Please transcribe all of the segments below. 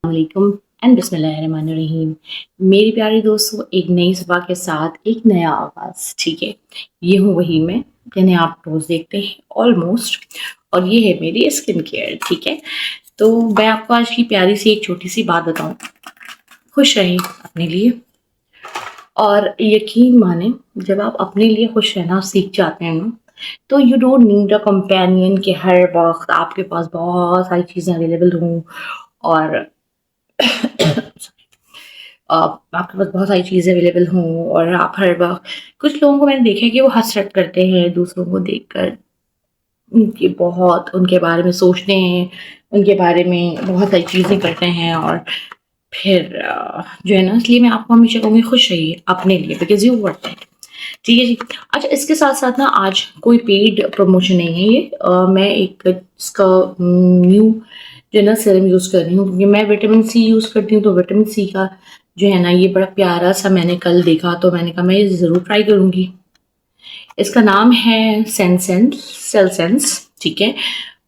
वालेकुम एंड बिस्मिल्लाहिर्रहमानिर्रहीम। मेरी प्यारे दोस्तों, एक नई सुबह के साथ एक नया आगाज़। ठीक है, ये हूँ वही मैं जिन्हें आप रोज़ देखते हैं ऑलमोस्ट, और ये है मेरी स्किन केयर। ठीक है, तो मैं आपको आज की प्यारी सी एक छोटी सी बात बताऊँ। खुश रहें अपने लिए, और यकीन माने जब आप अपने लिए खुश रहना सीख जाते हैं ना, तो you don't need a companion कि हर वक्त आपके पास बहुत सारी चीज़ें अवेलेबल हों, और आपके पास बहुत सारी चीज़ें अवेलेबल हों, और आप हर वक्त, कुछ लोगों को मैंने देखा है कि वो हसरत करते हैं दूसरों को देखकर, उनकी बहुत उनके बारे में सोचते हैं, उनके बारे में बहुत सारी चीज़ें करते हैं, और फिर जो है ना, इसलिए मैं आपको हमेशा कहूँगी खुश रहिए अपने लिए, बिकॉज यू वर्थ इट। ठीक है जी। अच्छा, इसके साथ साथ ना आज कोई पेड प्रमोशन नहीं है ये। मैं एक इसका न्यू जो है ना सीरम यूज़ कर रही हूँ, क्योंकि मैं विटामिन सी यूज़ करती हूँ, तो विटामिन सी का जो है ना ये बड़ा प्यारा सा मैंने कल देखा, तो मैंने कहा मैं ये ज़रूर ट्राई करूँगी। इसका नाम है सेंसेंस सेलसेंस। ठीक है,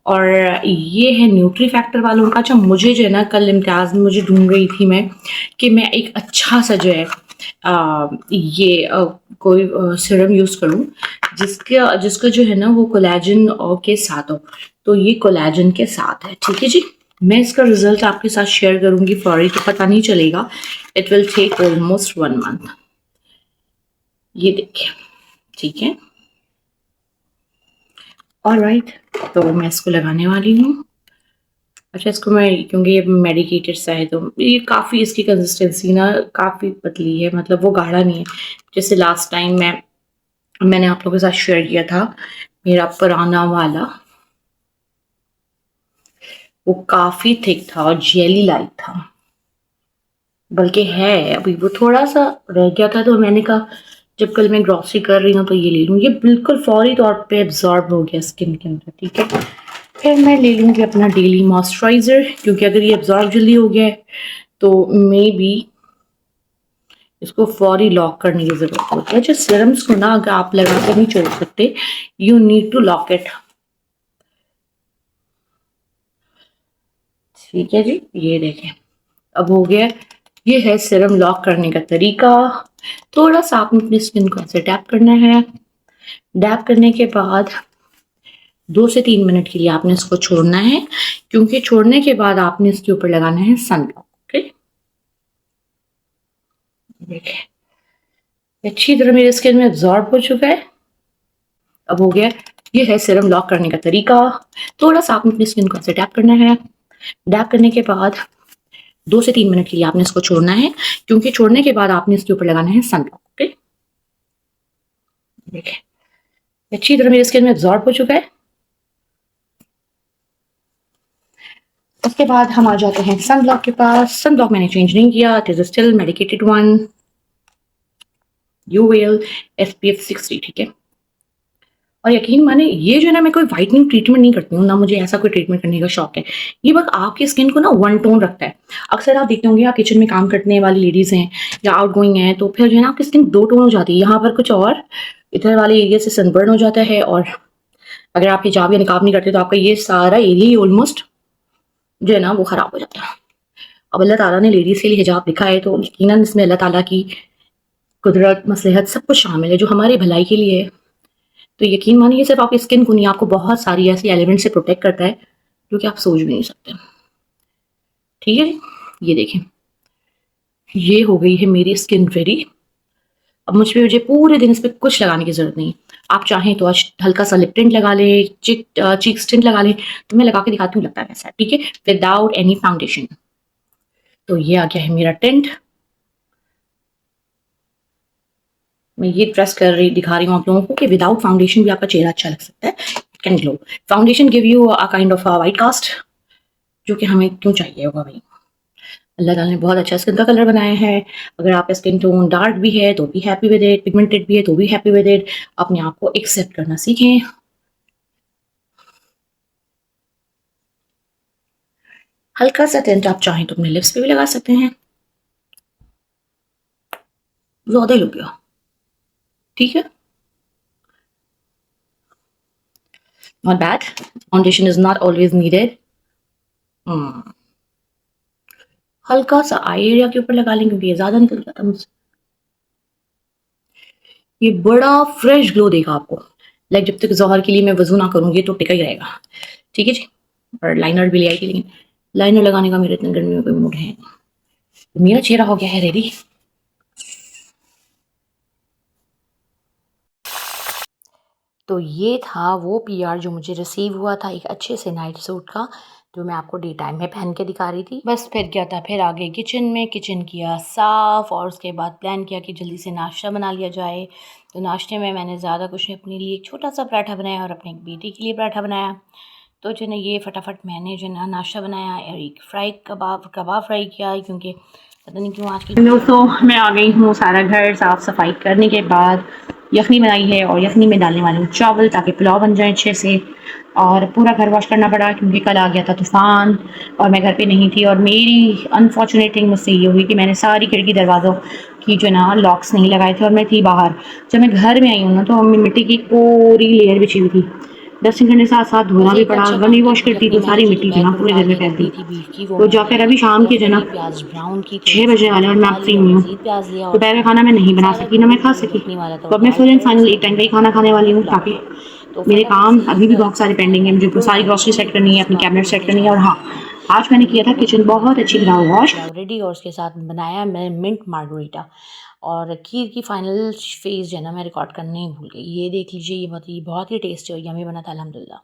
और ये है न्यूट्री फैक्टर वालों का। अच्छा, मुझे जो है ना कल इम्तियाज़ में मुझे ढूंढ रही थी मैं कि मैं एक अच्छा सा जो है ये कोई सीरम यूज़ करूँ जिसका जिसका जो है ना वो कोलेजन के साथ हो। तो ये कोलेजन के साथ है। ठीक है जी, मैं इसका रिजल्ट आपके साथ शेयर करूंगी। फौरी तो पता नहीं चलेगा, it will take almost 1 month. ये देखिए, ठीक है, ऑलराइट। तो मैं इसको लगाने वाली हूँ। अच्छा, इसको मैं, क्योंकि ये मेडिकेटेड सा है, तो ये काफ़ी, इसकी कंसिस्टेंसी ना काफ़ी पतली है, मतलब वो गाढ़ा नहीं है। जैसे लास्ट टाइम मैंने आप लोगों के साथ शेयर किया था मेरा पुराना वाला, वो काफ़ी थिक था और जेली लाइक था, बल्कि है अभी वो थोड़ा सा रह गया था। तो मैंने कहा जब कल मैं ग्रॉसरी कर रही हूँ तो ये ले लूँ। ये बिल्कुल फौरी तौर पे एब्जॉर्ब हो गया स्किन के अंदर। ठीक है, फिर मैं ले लूँगी अपना डेली मॉइस्चराइज़र, क्योंकि अगर ये एब्जॉर्ब जल्दी हो गया है तो मे बी इसको फौरी लॉक करने की ज़रूरत होती है। अच्छा, सीरम्स को ना अगर आप लगा कर नहीं छोड़ सकते, you need to lock it. ठीक है जी, ये देखें अब हो गया। ये है सीरम लॉक करने का तरीका। थोड़ा सा आपने अपनी स्किन को ऐसे टैप करना है। डैप करने के बाद 2 से 3 मिनट के लिए आपने इसको छोड़ना है, क्योंकि छोड़ने के बाद आपने इसके ऊपर लगाना है सनब्लॉक। ओके, देखिए अच्छी तरह मेरी स्किन में एब्जॉर्ब हो चुका है। अब हो गया। ये है सीरम लॉक करने का तरीका। थोड़ा सा आपने अपनी स्किन को ऐसे टैप करना है। डैप करने के बाद 2 से 3 मिनट के लिए आपने इसको छोड़ना है, क्योंकि छोड़ने के बाद आपने इसके ऊपर लगाना है सनब्लॉक। ओके, देखिए अच्छी तरह मेरी स्किन में एब्जॉर्ब हो चुका है। उसके बाद हम आ जाते हैं सनब्लॉक के पास। सनब्लॉक मैंने चेंज नहीं किया, it is still medicated one, UVL SPF 60। ठीक है, और यकीन माने ये जो है ना, मैं कोई वाइटनिंग ट्रीटमेंट नहीं करती हूँ, ना मुझे ऐसा कोई ट्रीटमेंट करने का शौक है। ये बस आपकी स्किन को ना वन टोन रखता है। अक्सर आप देखते होंगे, आप किचन में काम करने वाली लेडीज हैं या आउट गोइंग हैं, तो फिर जो है ना आपकी स्किन दो टोन हो जाती है। यहाँ पर कुछ और, इधर वाले एरिया से सनबर्न हो जाता है, और अगर आप हिजाब या निकाब नहीं करते तो आपका ये सारा एरिया ही ऑलमोस्ट जो है ना वो खराब हो जाता है। अब अल्लाह ताला ने लेडीज के लिए हिजाब लिखा है, तो यकीनन इसमें अल्लाह ताला की कुदरत, मसलहत सब कुछ शामिल है जो हमारी भलाई के लिए है। तो यकीन मानिए, सिर्फ आपकी स्किन को नहीं, आपको बहुत सारी ऐसी एलिमेंट से प्रोटेक्ट करता है जो कि आप सोच भी नहीं सकते। ठीक है, ये देखें, ये हो गई है मेरी स्किन रेडी। अब मुझे पूरे दिन इस पर कुछ लगाने की जरूरत नहीं। आप चाहें तो आज हल्का सा लिप टिंट लगा लें, चीक टिंट लगा लें। तो मैं लगा के दिखाती हूँ लगता है कैसा। ठीक है, विदाउट एनी फाउंडेशन। तो ये आ गया है मेरा टिंट। मैं ये ट्रस्ट कर रही दिखा रही हूँ आप लोगों को कि विदाउट फाउंडेशन भी आपका चेहरा अच्छा लग सकता है। It can glow. Foundation give you a kind of white cast, जो कि हमें क्यों चाहिए होगा भाई। अल्लाह ताला ने बहुत अच्छा स्किन का कलर बनाया है। अगर आप स्किन टोन डार्क भी है तो भी हैप्पी विद इट, पिगमेंटेड भी है तो भी हैप्पी विद इट। अपने आप को एक्सेप्ट करना सीखें। हल्का सा टेंट आप चाहें तो अपने लिप्स पे भी लगा सकते हैं। ज्यादा ही लुक गया। ठीक है, not bad. Foundation is not always needed. हल्का सा आई एरिया के ऊपर लगा लें क्योंकि ये ज़्यादा निकल जाता है मुझसे। ये बड़ा फ्रेश ग्लो देगा आपको। लाइक जब तक ज़ोहर के लिए मैं वज़ू ना करूँगी तो टिका ही रहेगा। ठीक है जी। और लाइनर भी ले आई थी, लेकिन लाइनर लगाने का मेरे इतने गर्मी में कोई मूड है नहीं। मेरा चेहरा हो गया है रेडी। तो ये था वो पीआर जो मुझे रिसीव हुआ था एक अच्छे से नाइट सूट का, जो मैं आपको डे टाइम में पहन के दिखा रही थी। बस फिर क्या था, फिर आ गए किचन में, किचन किया साफ़ और उसके बाद प्लान किया कि जल्दी से नाश्ता बना लिया जाए। तो नाश्ते में मैंने ज़्यादा कुछ नहीं, अपने लिए एक छोटा-सा पराठा बनाया और अपने एक बेटे के लिए पराठा बनाया। तो जो है ये फटाफट मैंने जो है ना नाश्ता बनाया और एक कबाब फ्राई किया, क्योंकि पता नहीं क्यों आज की दोस्तों मैं आ गई हूँ सारा घर साफ़ सफाई करने के बाद। यखनी बनाई है और यखनी में डालने वाली हूँ चावल ताकि पुलाव बन जाए अच्छे से। और पूरा घर वॉश करना पड़ा क्योंकि कल आ गया था तूफ़ान और मैं घर पे नहीं थी। और मेरी अनफॉर्चुनेट थिंग मुझसे ये हुई कि मैंने सारी खिड़की दरवाज़ों की जो है ना लॉक्स नहीं लगाए थे और मैं थी बाहर। जब मैं घर में आई हूँ ना तो मिट्टी की पूरी लेयर बिछी हुई थी। डस्टिंग करने के साथ साथ धोना भी पड़ा। अगर नहीं वॉश करती तो सारी मिट्टी जो ना पूरे घर में फैलती। तो जाकर अभी शाम के जो ना 6 बजे वाले और मैं अब फ्री हुई हूँ। दोपहर का खाना मैं नहीं बना सकी ना मैं खा सकी, तो अब मैं फुल एंड फाइनल एक टाइम का ही खाना खाने वाली हूँ ताकि मेरे काम अभी भी बहुत सारे पेंडिंग है। मुझे सारी ग्रॉसरी सेट करनी है, अपनी कैबिनेट सेट करनी है। और हाँ, आज मैंने किया था किचन बहुत अच्छी तरह वॉश रेडी और उसके साथ बनाया मैं मिंट मार्गरीटा। और खीर की फाइनल फेज़ जो है ना मैं रिकॉर्ड करने ही भूल गई। ये देख लीजिए, ये बहुत ही टेस्टी और यम्मी बना था अल्हम्दुलिल्लाह।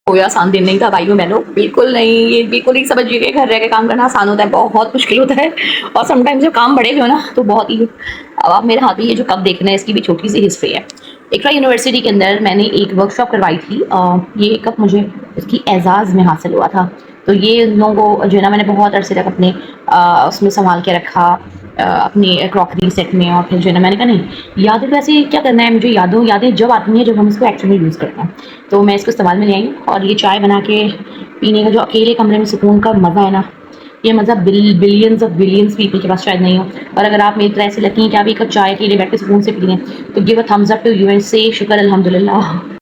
कोई आसान दिन नहीं था भाइयों बहनों, बिल्कुल नहीं। ये बिल्कुल ही समझिए कि घर रह के काम करना आसान होता है, बहुत मुश्किल होता है। और समटाइम्स जब काम बड़े भी हो ना तो बहुत ही। अब आप मेरे हाथ में ये जो कप देख रहे हैं इसकी भी छोटी सी हिस्ट्री है। इकरा यूनिवर्सिटी के अंदर मैंने एक वर्कशॉप करवाई थी। ये कप मुझे इसकी एजाज़ में हासिल हुआ था। तो ये उन लोगों को जो है ना मैंने बहुत अरसे तक अपने उसमें संभाल के रखा, अपनी क्रॉकरी सेट में। और फिर जो है ना मैंने कहा नहीं, यादें वैसे क्या करना है, मुझे यादें जब आती हैं जब हम इसको एक्चुअली यूज़ करते हैं। तो मैं इसको इस्तेमाल में ले आई हूँ। और ये चाय बना के पीने का जो अकेले कमरे में सुकून का मज़ा है ना, ये मज़ा बिलियंस ऑफ बिलियंस पीपल के पास शायद नहीं हो। और अगर आप मेरी तरह ऐसे लकी हैं कि आप एक कप चाय अकेले बैठ के सुकून से पी लें, तो give a thumbs up to you and say शुक्र अल्हम्दुलिल्लाह।